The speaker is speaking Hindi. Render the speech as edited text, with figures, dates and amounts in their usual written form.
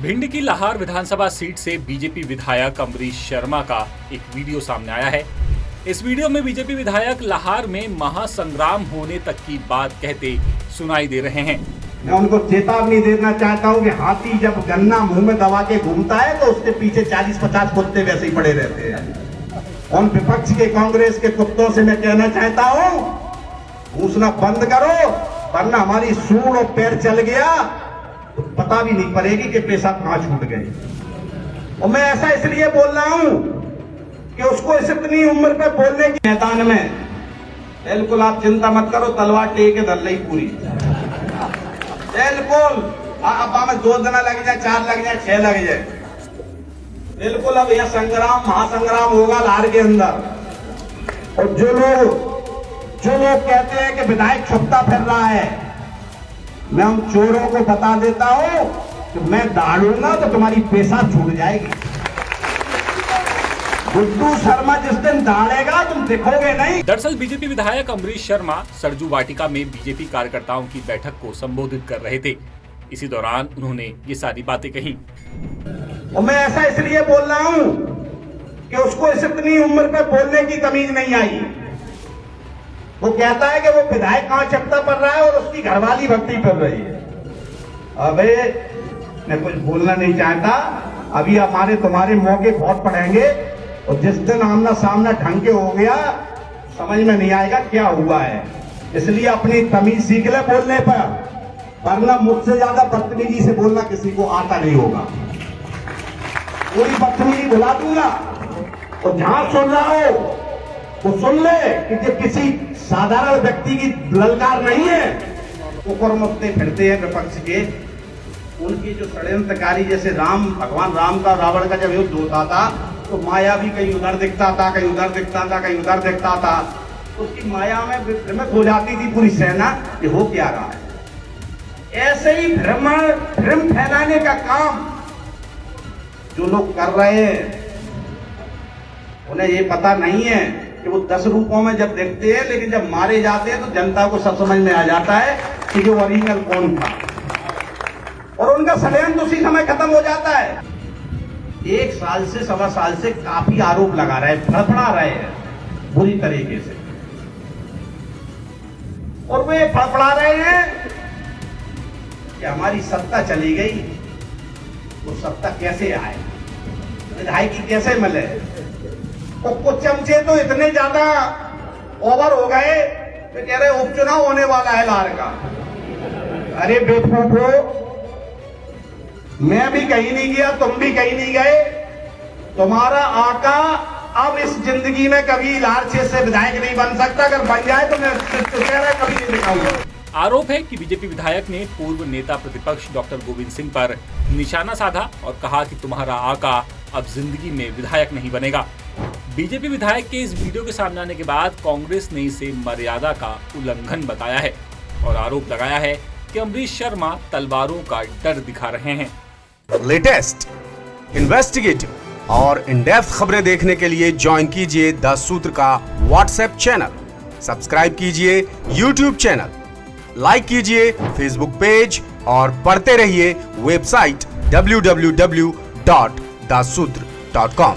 भिंड की लाहौर विधानसभा सीट से बीजेपी विधायक अमरीश शर्मा का एक वीडियो सामने आया है। इस वीडियो में बीजेपी विधायक लाहौर में महासंग्राम होने तक की बात कहते सुनाई दे रहे हैं। मैं उनको चेतावनी देना चाहता हूं कि हाथी जब गन्ना मुंह में दबा के घूमता है तो उसके पीछे 40-50 कुत्ते वैसे ही पड़े रहते हैं। उन विपक्ष के कांग्रेस के कुत्तों से मैं कहना चाहता हूं, पूछना बंद करो, वरना हमारी सूंड और पैर चल गया तो पता भी नहीं पड़ेगी कि पेशाब कहां छूट गए। और मैं ऐसा इसलिए बोल रहा हूं कि उसको इस इतनी उम्र पे बोलने की मैदान में बिल्कुल आप चिंता मत करो, तलवार टेके धर ली पूरी बिल्कुल। अब हमें 2 दिन लग जाए, 4 लग जाए, 6 लग जाए, बिल्कुल। अब यह संग्राम महासंग्राम होगा लाहौर के अंदर। और जो लोग कहते हैं कि विधायक छुपता फिर रहा है, मैं उन चोरों को बता देता हूं कि मैं दाड़ूंगा तो तुम्हारी पेशाब छूट जाएगी। गुड्डू शर्मा जिस दिन दाड़ेगा तुम देखोगे नहीं। दरअसल बीजेपी विधायक अमरीश शर्मा सरजू वाटिका में बीजेपी कार्यकर्ताओं की बैठक को संबोधित कर रहे थे। इसी दौरान उन्होंने ये सारी बातें कही। और मैं ऐसा इसलिए बोल रहा हूं कि उसको इस इतनी उम्र पे बोलने की तमीज नहीं आई। वो कहता है कि वो विधायक कहां चपटा पड़ रहा है और उसकी घरवाली भक्ति कर रही है। अबे मैं कुछ बोलना नहीं चाहता, अभी हमारे तुम्हारे मौके बहुत पड़ेंगे और जिस दिन आमना सामना ढंग के हो गया समझ में नहीं आएगा क्या हुआ है। इसलिए अपनी तमीज सीख ले बोलने पर, वरना मुझसे ज्यादा बदतमीजी से बोलना किसी को आता नहीं होगा। पूरी बदतमीजी भुला दूंगा। और जहां सुन रहा हो वो सुन ले कि जब किसी साधारण व्यक्ति की ललकार नहीं है। ऊपर मुझते फिरते हैं विपक्ष के, उनकी जो षड्यंत्रकारी, जैसे भगवान राम का रावण का जब युद्ध होता था तो माया भी कहीं उधर दिखता था, कहीं उधर दिखता था, कहीं उधर दिखता था। उसकी माया में भ्रमित हो जाती थी पूरी सेना, ये हो क्या रहा है। ऐसे ही भ्रम फैलाने का काम जो लोग कर रहे हैं, उन्हें ये पता नहीं है कि वो 10 रूपों में जब देखते हैं, लेकिन जब मारे जाते हैं तो जनता को सब समझ में आ जाता है कि जो ओरिजिनल कौन था। और उनका षड्यंत्र उसी समय खत्म हो जाता है। 1 साल से 1.25 साल से काफी आरोप लगा रहे हैं, फड़फड़ा रहे हैं बुरी तरीके से। और वे फड़फड़ा रहे हैं कि हमारी सत्ता चली गई। वो सत्ता कैसे आए, विधायकी कैसे मिले। और कुछ चमचे तो इतने ज्यादा ओवर हो गए कि कह रहे उपचुनाव होने वाला है लाहौर का। अरे बेवकूफो, मैं भी कहीं नहीं गया, तुम भी कहीं नहीं गए। तुम्हारा आका अब इस जिंदगी में कभी लाहौर क्षेत्र से विधायक नहीं बन सकता। अगर बन जाए तो मैं चेहरा कभी नहीं दिखाऊंगा। आरोप है कि बीजेपी विधायक ने पूर्व नेता प्रतिपक्ष डॉक्टर गोविंद सिंह पर निशाना साधा और कहा कि तुम्हारा आका अब जिंदगी में विधायक नहीं बनेगा। बीजेपी विधायक के इस वीडियो के सामने आने के बाद कांग्रेस ने इसे मर्यादा का उल्लंघन बताया है और आरोप लगाया है कि अमरीश शर्मा तलवारों का डर दिखा रहे हैं। लेटेस्ट, इन्वेस्टिगेटिव और इन डेप्थ खबरें देखने के लिए ज्वाइन कीजिए द सूत्र का व्हाट्सएप चैनल, सब्सक्राइब कीजिए यूट्यूब चैनल, लाइक कीजिए फेसबुक पेज और पढ़ते रहिए वेबसाइट www.dasudr.com।